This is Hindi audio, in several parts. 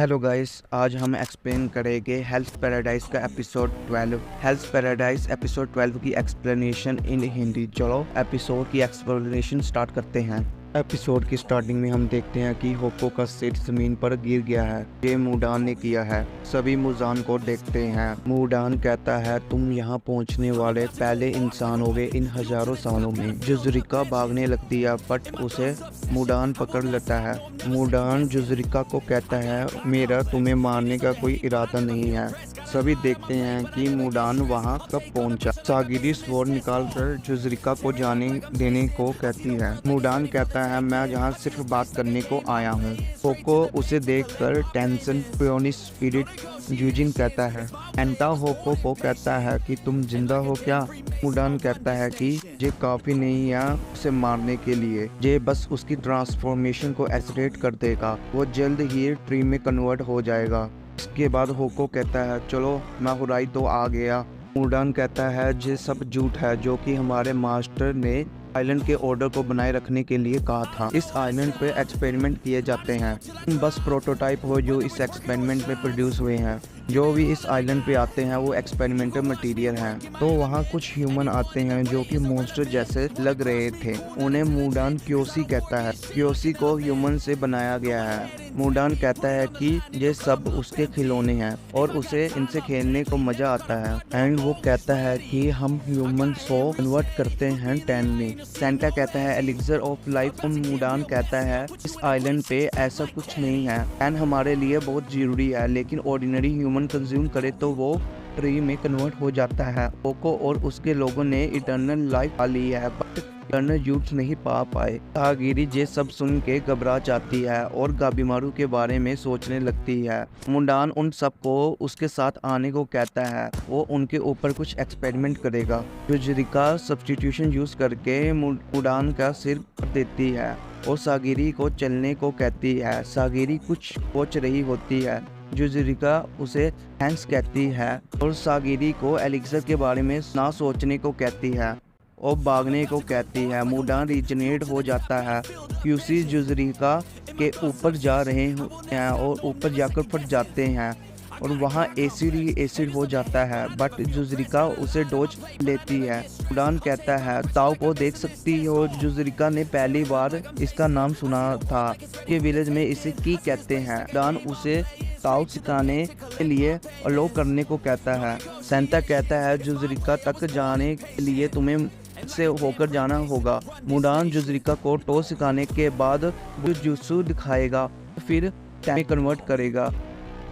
हेलो गाइस, आज हम एक्सप्लेन करेंगे हेल्थ पैराडाइज का एपिसोड 12। हेल्थ पैराडाइज एपिसोड 12 की एक्सप्लेनेशन इन हिंदी। चलो एपिसोड की एक्सप्लेनेशन स्टार्ट करते हैं। एपिसोड की स्टार्टिंग में हम देखते हैं कि होको का सिर जमीन पर गिर गया है। ये मुडान ने किया है। सभी मुजान को देखते हैं। मुडान कहता है, तुम यहाँ पहुँचने वाले पहले इंसान हो गए इन हजारों सालों में। जुजरिका भागने लगती है बट उसे मुडान पकड़ लेता है। मुडान जुजरिका को कहता है, मेरा तुम्हें मारने का कोई इरादा नहीं है। सभी देखते हैं कि मुडान वहां कब पहुंचा। सागिरी स्वॉर्ड निकालकर जुजरिका को जाने देने को कहती है। मुडान कहता है, मैं यहाँ सिर्फ बात करने को आया हूँ। होको उसे देखकर टेंशन प्योनिस स्पिरिट यूजिन कहता है। एंटा होको को कहता है कि तुम जिंदा हो क्या? मुडान कहता है कि ये काफी नहीं है उसे मारने के लिए, ये बस उसकी ट्रांसफॉर्मेशन को एक्सीलरेट कर देगा। वो जल्द ही ट्री में कन्वर्ट हो जाएगा। इसके बाद होको कहता है, चलो मैं हुराई तो आ गया। मुडान कहता है, ये सब झूठ है जो कि हमारे मास्टर ने आइलैंड के ऑर्डर को बनाए रखने के लिए कहा था। इस आइलैंड पे एक्सपेरिमेंट किए जाते हैं, बस प्रोटोटाइप हो जो इस एक्सपेरिमेंट में प्रोड्यूस हुए हैं। जो भी इस आइलैंड पे आते हैं वो एक्सपेरिमेंटल मटेरियल हैं। तो वहाँ कुछ ह्यूमन आते हैं जो कि मॉन्स्टर जैसे लग रहे थे। उन्हें मुडान क्योसी कहता है। क्योसी को ह्यूमन से बनाया गया है। मुडान कहता है कि ये सब उसके खिलौने हैं और उसे इनसे खेलने को मजा आता है। एंड वो कहता है कि हम ह्यूमन को कन्वर्ट करते हैं 10 में। सेंटा कहता है, एलिक्सर ऑफ लाइफ। मुडान कहता है, इस आइलैंड पे ऐसा कुछ नहीं है। 10 हमारे लिए बहुत जरूरी है, लेकिन ऑर्डिनरी ह्यूमन कंज्यूम करे तो वो ट्री में कन्वर्ट हो जाता है। ओको और उसके लोगों ने इटर्नल लाइफ पा ली है बट इटर्नल यूथ नहीं पा पाए। सागिरी ये सब सुन के घबरा जाती है और गाबिमारू के बारे में सोचने लगती है। मुडान उन सबको उसके साथ आने को कहता है। वो उनके ऊपर कुछ एक्सपेरिमेंट करेगा। जुजरिका सब्स्टिट्यूशन यूज करके मुडान का सिर कर देती है और सागिरी को चलने को कहती है। सागिरी कुछ सोच रही होती है। जुजरिका उसे थैंक्स कहती है और सागिरी को एलिक्सर के बारे में ना सोचने को कहती है और भागने को कहती है। मुडान रीजनरेट हो जाता है। क्यूसी जुजरिका के ऊपर जा रहे हैं और ऊपर जाकर फट जाते हैं और वहाँ एसिड हो जाता है बट जुजरिका उसे डोज लेती है। मुडान कहता है, ताओ को देख सकती हो? जुजरिका ने पहली बार इसका नाम सुना था। ये विलेज में इसे की कहते हैं। मुडान उसे ताओ सिखाने के लिए अलो करने को कहता है। सेंटा कहता है, जुजरिका तक जाने के लिए तुम्हें से होकर जाना होगा। मुडान जुजरिका को टो सिखाने के बाद जुजुत्सु दिखाएगा, फिर टाइम कन्वर्ट करेगा।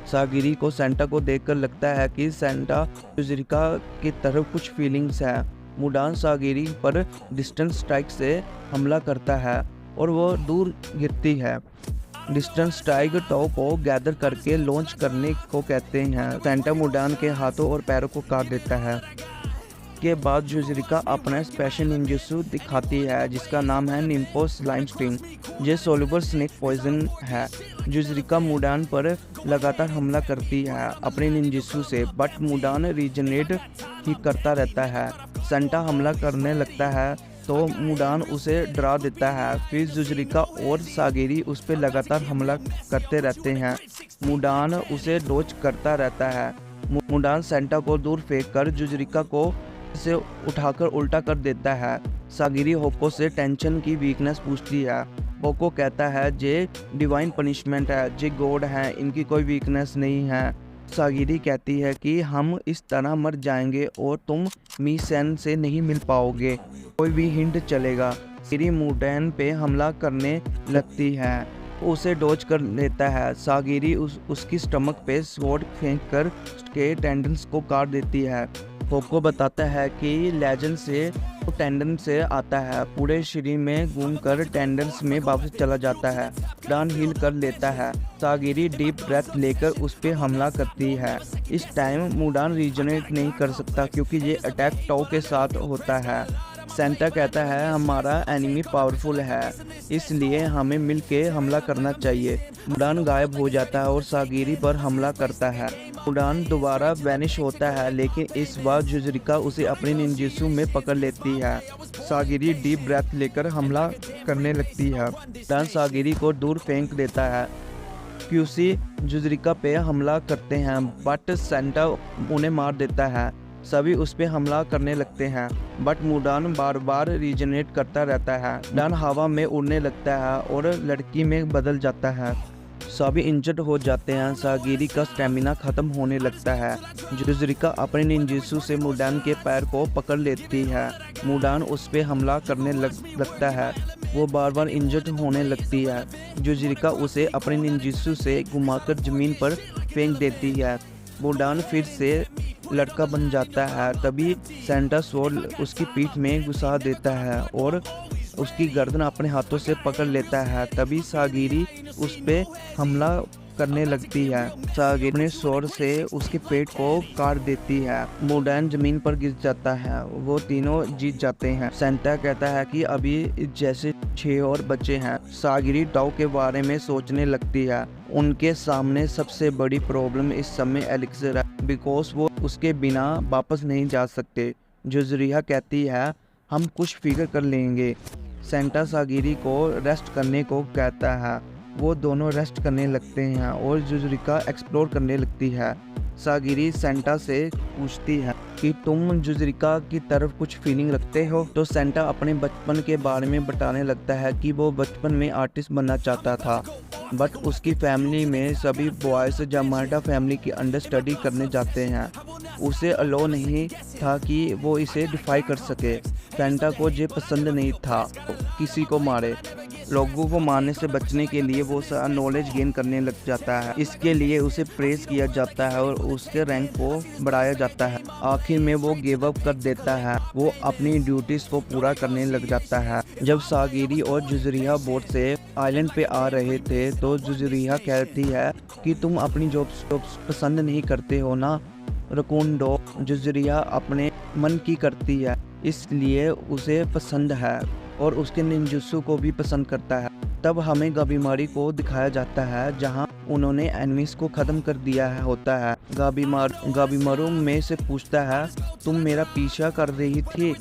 सागिरी को सेंटा को देखकर लगता है कि सेंटा जुजरिका की तरफ कुछ फीलिंग्स है। मुडान सागिरी पर डिस्टेंस स्ट्राइक से हमला करता है और वो दूर गिरती है। डिस्टेंस स्ट्राइक टॉ को गैदर करके लॉन्च करने को कहते हैं। सेंटा मुडान के हाथों और पैरों को काट देता है। के बाद जुजरिका अपना स्पेशल निंजुत्सु दिखाती है जिसका नाम है निम्पो स्लाइम स्टिंग। ये सोल्यूबल स्नेक पॉइजन है। जुजरिका मुडान पर लगातार हमला करती है अपने निंजुत्सु से बट मुडान रीजनरेट ही करता रहता है। सेंटा हमला करने लगता है तो मुडान उसे डरा देता है। फिर जुजरिका और सागिरी उस पर लगातार हमला करते रहते हैं। मुडान उसे डोज करता रहता है। मुडान सेंटा को दूर फेंक कर जुजरिका को से उठाकर उल्टा कर देता है। सागिरी होको से टेंशन की वीकनेस पूछती है। होको कहता है, जे डिवाइन पनिशमेंट है, जे गॉड है, इनकी कोई वीकनेस नहीं है। सागिरी कहती है कि हम इस तरह मर जाएंगे और तुम मीसेन से नहीं मिल पाओगे, कोई भी हिंट चलेगा। सागिरी मुडान पे हमला करने लगती है, उसे डोज कर लेता है। सागिरी उसकी स्टमक पे स्वॉर्ड फेंक कर उसके टेंडन्स को काट देती है। होको बताता है कि लेजेंड से वो टेंडन से आता है, पूरे शरीर में घूमकर टेंडन्स में वापस चला जाता है। मुडान हील कर लेता है। सागिरी डीप ब्रेथ लेकर उस पर हमला करती है। इस टाइम मुडान रीजनरेट नहीं कर सकता क्योंकि ये अटैक टॉ के साथ होता है। सेंटा कहता है, हमारा एनिमी पावरफुल है इसलिए हमें मिलके हमला करना चाहिए। मुडान गायब हो जाता है और सागिरी पर हमला करता है। मुडान दोबारा वैनिश होता है लेकिन इस बार जुजरिका उसे अपने निंजुत्सु में पकड़ लेती है। सागिरी डीप ब्रेथ लेकर हमला करने लगती है। मुडान सागिरी को दूर फेंक देता है। क्यूसी जुजरिका पे हमला करते हैं बट सेंटा उन्हें मार देता है। सभी उस पे हमला करने लगते हैं बट मुडान बार बार रीजनरेट करता रहता है। डान हवा में उड़ने लगता है और लड़की में बदल जाता है। सभी इंजर्ड हो जाते हैं। सागिरी का स्टेमिना खत्म होने लगता है। जुजरिका अपने निंजुत्सु से मुडान के पैर को पकड़ लेती है। मुडान उस पे हमला करने लगता है। वो बार बार इंजर्ड होने लगती है। जुजरिका उसे अपने निंजुत्सु से घुमाकर जमीन पर फेंक देती है। मुडान फिर से लड़का बन जाता है। तभी सेंटा स्वॉर्ड उसकी पीठ में घुसा देता है और उसकी गर्दन अपने हाथों से पकड़ लेता है। तभी सागिरी उस पे हमला करने लगती है। सागिरी अपने स्वॉर्ड से उसके पेट को काट देती है। मुडान जमीन पर गिर जाता है। वो तीनों जीत जाते हैं। सेंटा कहता है कि अभी जैसे 6 और बच्चे हैं। सागिरी टाओ के बारे में सोचने लगती है। उनके सामने सबसे बड़ी प्रॉब्लम इस समय एलिक्सर है बिकॉज वो उसके बिना वापस नहीं जा सकते। जुजरिया कहती है हम कुछ फिगर कर लेंगे। सेंटा सागिरी को रेस्ट करने को कहता है। वो दोनों रेस्ट करने लगते हैं और जुजरिका एक्सप्लोर करने लगती है। सागिरी सेंटा से पूछती है कि तुम जुजरिका की तरफ कुछ फीलिंग रखते हो। तो सेंटा अपने बचपन के बारे में बताने लगता है कि वो बचपन में आर्टिस्ट बनना चाहता था बट उसकी फैमिली में सभी बॉयज़ जामाटा फैमिली की अंडर स्टडी करने जाते हैं। उसे अलो नहीं था कि वो इसे डिफाई कर सके। सेंटा को ये पसंद नहीं था किसी को मारे। लोगों को मारने से बचने के लिए वो सारा नॉलेज गेन करने लग जाता है। इसके लिए उसे प्रेस किया जाता है और उसके रैंक को बढ़ाया जाता है। आखिर में वो गिव अप कर देता है। वो अपनी ड्यूटीज को पूरा करने लग जाता है। जब सागिरी और जुजरिया बोट से आइलैंड पे आ रहे थे तो जुजरिया कहती है कि तुम अपनी जॉब पसंद नहीं करते हो ना। रकुंडो जुजरिया अपने मन की करती है इसलिए उसे पसंद है और उसके निंजुत्सु को भी पसंद करता है। तब हमें गाबीमारी को दिखाया जाता है जहां उन्होंने एनिमीज को ख़त्म कर दिया है होता है। गाबीमारू में से पूछता है तुम मेरा पीछा कर रही थी,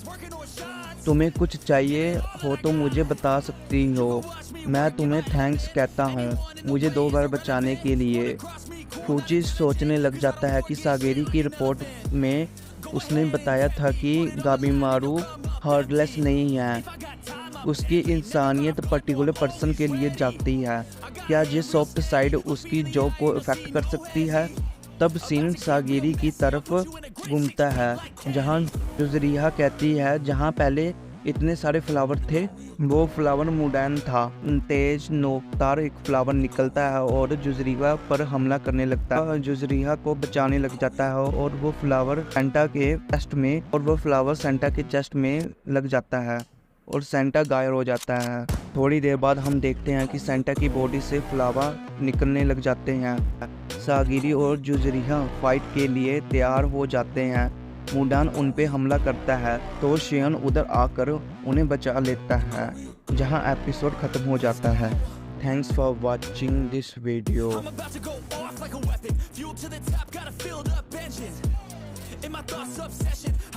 तुम्हें कुछ चाहिए हो तो मुझे बता सकती हो। मैं तुम्हें थैंक्स कहता हूँ मुझे 2 बार बचाने के लिए। फूची सोचने लग जाता है कि सागिरी की रिपोर्ट में उसने बताया था कि गाबीमारू हार्टलेस नहीं है। उसकी इंसानियत पर्टिकुलर पर्सन के लिए जाती है। क्या ये सॉफ्ट साइड उसकी जॉब को इफेक्ट कर सकती है? तब सीन सागिरी की तरफ घूमता है जहां जुजरिया कहती है जहां पहले इतने सारे फ्लावर थे वो फ्लावर मुडान था। तेज नोकदार एक फ्लावर निकलता है और जुजरिया पर हमला करने लगता है। जुजरिया को बचाने लग जाता है और वो फ्लावर सेंटा के चेस्ट में लग जाता है और सेंटा गायब हो जाता है। थोड़ी देर बाद हम देखते हैं कि सेंटा की बॉडी से फ्लावर निकलने लग जाते हैं। सागिरी और जुजरिया फाइट के लिए तैयार हो जाते हैं। मुडान उन पे हमला करता है तो शियन उधर आकर उन्हें बचा लेता है जहां एपिसोड खत्म हो जाता है। Thanks for watching this video.